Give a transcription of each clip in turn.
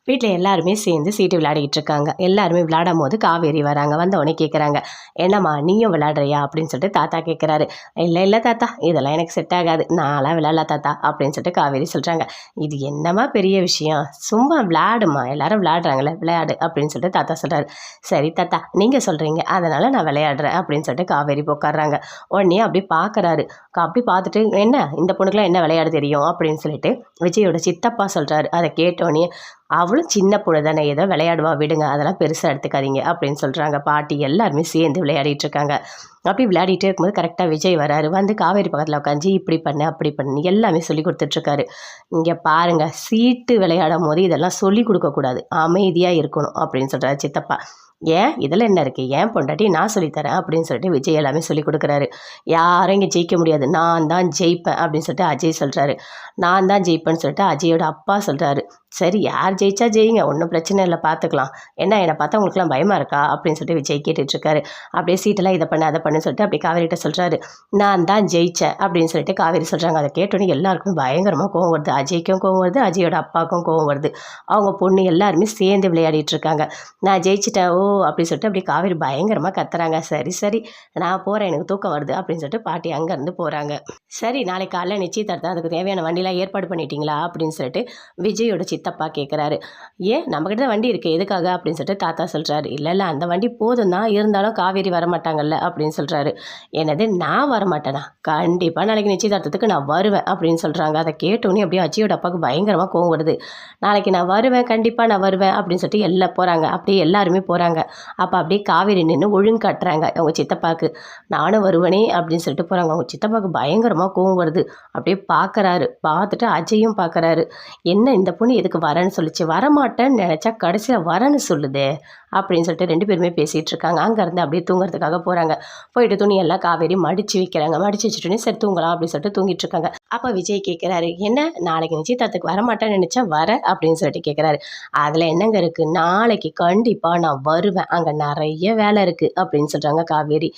வீட்டில் எல்லாருமே சேர்ந்து சீட்டு விளையாடிக்கிட்டு இருக்காங்க. எல்லாருமே விளையாடும் போது காவேரி வராங்க. வந்தவொடனே கேட்குறாங்க, என்னம்மா நீயும் விளையாடுறியா அப்படின்னு சொல்லிட்டு தாத்தா கேட்குறாரு. இல்லை இல்லை தாத்தா, இதெல்லாம் எனக்கு செட் ஆகாது, நான்லாம் விளையாடல தாத்தா அப்படின்னு சொல்லிட்டு காவேரி சொல்கிறாங்க. இது என்னம்மா பெரிய விஷயம், சும்மா விளையாடுமா, எல்லாரும் விளையாடுறாங்களே விளையாடு அப்படின்னு சொல்லிட்டு தாத்தா சொல்கிறாரு. சரி தாத்தா, நீங்கள் சொல்கிறீங்க அதனால் நான் விளையாடுறேன் அப்படின்னு சொல்லிட்டு காவேரி உட்காடுறாங்க. உடனே அப்படி பார்க்குறாரு. அப்படி பார்த்துட்டு, என்ன இந்த பொண்ணுக்குலாம் என்ன விளையாட தெரியும் அப்படின்னு சொல்லிட்டு விஜயோட சித்தப்பா சொல்கிறாரு. அதை கேட்டோடனே, அவளும் சின்ன பொண்ணு தானே, ஏதோ விளையாடுவா விடுங்க, அதெல்லாம் பெருசாக எடுத்துக்காதீங்க அப்படின்னு சொல்கிறாங்க. பாட்டி எல்லாருமே சேர்ந்து விளையாடிட்டு இருக்காங்க. அப்படி விளையாடிட்டே இருக்கும்போது கரெக்டாக விஜய் வராரு. வந்து காவேரி பக்கத்தில் உட்காந்து இப்படி பண்ணு அப்படி பண்ணு எல்லாமே சொல்லி கொடுத்துட்ருக்காரு. இங்கே பாருங்கள், சீட்டு விளையாடும் போது இதெல்லாம் சொல்லி கொடுக்கக்கூடாது, அமைதியாக இருக்கணும் அப்படின்னு சொல்கிறாரு சித்தப்பா. ஏன் இதில் என்ன இருக்குது, ஏன் பொண்டாட்டி நான் சொல்லித்தரேன் அப்படின்னு சொல்லிட்டு விஜய் எல்லாமே சொல்லி கொடுக்குறாரு. யாரும் இங்கே ஜெயிக்க முடியாது, நான் தான் ஜெயிப்பேன் அப்படின்னு சொல்லிட்டு அஜய் சொல்கிறாரு. நான் தான் ஜெயிப்பேன்னு சொல்லிட்டு அஜயோட அப்பா சொல்கிறாரு. சரி, யார் ஜெயிச்சா ஜெயிங்க, ஒன்றும் பிரச்சனை இல்லை, பார்த்துக்கலாம். என்ன என்னை பார்த்தா உங்களுக்குலாம் பயமாக இருக்கா அப்படின்னு சொல்லிட்டு விஜய் கேட்டுட்ருக்காரு. அப்படியே சீட்டெல்லாம் இதை பண்ணு அதை பண்ணு சொல்லிட்டு அப்படி காவேரிகிட்ட சொல்கிறாரு. நான் தான் ஜெயித்தேன் அப்படின்னு சொல்லிட்டு காவேரி சொல்கிறாங்க. அதை கேட்டோன்னே எல்லாருக்குமே பயங்கரமாக கோவம் வருது. அஜய்க்கும் கோவம் வருது, அஜயோட அப்பாவுக்கும் கோவம் வருது. அவங்க பொண்ணு எல்லாருமே சேர்ந்து விளையாடிட்டு இருக்காங்க. நான் ஜெயிச்சிட்டேன் ஓ அப்படின்னு சொல்லிட்டு அப்படி காவேரி பயங்கரமாக கத்துறாங்க. சரி சரி, நான் போகிறேன், எனக்கு தூக்கம் வருது அப்படின்னு சொல்லிட்டு பாட்டி அங்கேருந்து போகிறாங்க. சரி, நாளைக்கு காலைல நிச்சயதார்த்தம், அதுக்கு தேவையான வண்டிலாம் ஏற்பாடு பண்ணிட்டீங்களா அப்படின்னு சொல்லிட்டு விஜயோட சித்தப்பா கேட்குறாரு. ஏன் நம்மக்கிட்ட தான் வண்டி இருக்குது, எதுக்காக அப்படின்னு சொல்லிட்டு தாத்தா சொல்கிறாரு. இல்லை இல்லை, அந்த வண்டி போதும் தான், இருந்தாலும் காவேரி வரமாட்டாங்கல்ல அப்படின்னு சொல்கிறாரு. என்னது, நான் வரமாட்டேனா? கண்டிப்பாக நாளைக்கு நிச்சயதார்த்தத்துக்கு நான் வருவேன் அப்படின்னு சொல்கிறாங்க. அதை கேட்டோன்னே அப்படியே அஜயோட அப்பாவுக்கு பயங்கரமாக கோவம் வருது. நாளைக்கு நான் வருவேன், கண்டிப்பாக நான் வருவேன் அப்படின்னு சொல்லிட்டு எல்லாம் போகிறாங்க. அப்படியே எல்லாருமே போகிறாங்க. அப்போ அப்படியே காவேரி நின்று ஒழுங்கு காட்டுறாங்க அவங்க சித்தப்பாவுக்கு. நானும் வருவனே அப்படின்னு சொல்லிட்டு போகிறாங்க. அவங்க சித்தப்பாவுக்கு பயங்கரமாக கோவம் வருது. அப்படியே பார்க்குறாரு. பார்த்துட்டு அஜயும் பார்க்குறாரு. என்ன இந்த பொண்ணு எதுக்கு வரேன்னு சொல்லிச்சு, வரமாட்டேன்னு நினச்சா கடைசியில் வரேன்னு சொல்லுதே அப்படின்னு சொல்லிட்டு ரெண்டு பேருமே பேசிகிட்டு இருக்காங்க. அங்கேருந்து அப்படியே தூங்குறதுக்காக போகிறாங்க. போயிட்டு துணியெல்லாம் காவேரி மடித்து வைக்கிறாங்க. மடித்து வச்சுட்டோன்னே சரி தூங்கலாம் அப்படின்னு சொல்லிட்டு தூங்கிட்டு இருக்காங்க. அப்போ விஜய் கேட்குறாரு, என்ன நாளைக்கு நிச்சயதார்த்தத்துக்கு வரமாட்டேன்னு நினச்சா வர அப்படின்னு சொல்லிட்டு கேட்குறாரு. அதில் என்னங்க இருக்குது, நாளைக்கு கண்டிப்பாக நான் வருவேன், அங்கே நிறைய வேலை இருக்குது அப்படின்னு சொல்கிறாங்க காவேரி.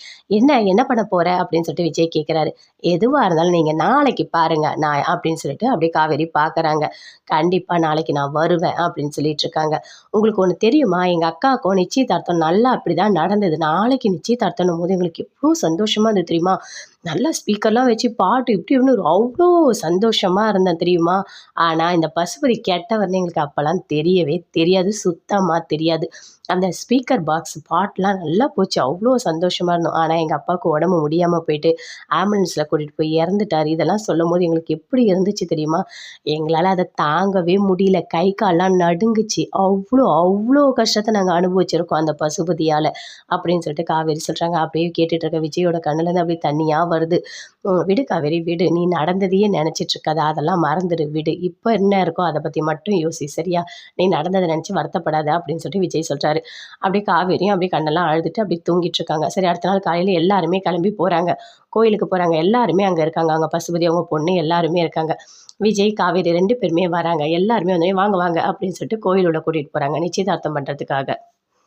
என்ன பண்ண போகிற அப்படின்னு சொல்லிட்டு விஜய் கேட்குறாரு. எதுவாக இருந்தாலும் நீங்கள் நாளைக்கு பாருங்கள் நான் அப்படின்னு சொல்லிட்டு அப்படியே காவேரி பார்க்குறாங்க. கண்டிப்பாக நாளைக்கு நான் வருவேன் அப்படின்னு சொல்லிட்டு இருக்காங்க. உங்களுக்கு ஒன்று தெரியுமா, எங்கள் அக்காவுக்கும் நிச்சயதார்த்தம் நல்லா அப்படி தான் நடந்தது. நாளைக்கு நிச்சயதார்த்தம் போது எங்களுக்கு எவ்வளோ சந்தோஷமாக இருந்தது தெரியுமா, நல்லா ஸ்பீக்கர்லாம் வச்சு பாட்டு இப்படி ஒன்று அவ்வளோ சந்தோஷமாக இருந்தேன் தெரியுமா. ஆனால் இந்த பசுபதி கெட்டவர்னு எங்களுக்கு அப்போல்லாம் தெரியவே தெரியாது, சுத்தமாக தெரியாது. அந்த ஸ்பீக்கர் பாக்ஸ் பாட்டெலாம் நல்லா போச்சு, அவ்வளோ சந்தோஷமாக இருந்தோம். ஆனால் எங்கள் அப்பாவுக்கு உடம்பு முடியாமல் போயிட்டு ஆம்புலன்ஸில் கூட்டிகிட்டு போய் இறந்துட்டார். இதெல்லாம் சொல்லும் போது எங்களுக்கு எப்படி இருந்துச்சு தெரியுமா, எங்களால் அதை தாங்கவே முடியல, கை கால்லாம் நடுங்குச்சு, அவ்வளோ அவ்வளோ கஷ்டத்தை நாங்கள் அனுபவிச்சிருக்கோம் அந்த பசுபதியால் அப்படின்னு சொல்லிட்டு காவேரி சொல்கிறாங்க. அப்படியே கேட்டுட்டு இருக்க விஜயோட கண்ணுலேருந்து அப்படியே தண்ணியாக வருது. விடு காவேரி விடு, நீ நடந்ததையே நினச்சிட்டு இருக்காத, அதெல்லாம் மறந்துடு விடு, இப்போ என்ன இருக்கோ அதை பற்றி மட்டும் யோசி சரியா, நீ நடந்ததை நினச்சி வருத்தப்படாத அப்படின்னு சொல்லிட்டு விஜய் சொல்கிறாரு. அப்படியே காவேரியும் அப்படியே கண்ணெல்லாம் அழுதுட்டு அப்படியே தூங்கிட்டு இருக்காங்க. சரி, அடுத்த நாள் காலையில் எல்லாருமே கிளம்பி போகிறாங்க, கோயிலுக்கு போகிறாங்க. எல்லாருமே அங்கே இருக்காங்க, அங்கே பசுபதி அவங்க பொண்ணு எல்லாருமே இருக்காங்க. விஜய் காவேரி ரெண்டு பேருமே வராங்க. எல்லாருமே வந்து வாங்க வாங்க அப்படின்னு சொல்லிட்டு கோயிலோட கூட்டிகிட்டு போகிறாங்க நிச்சயதார்த்தம் பண்ணுறதுக்காக.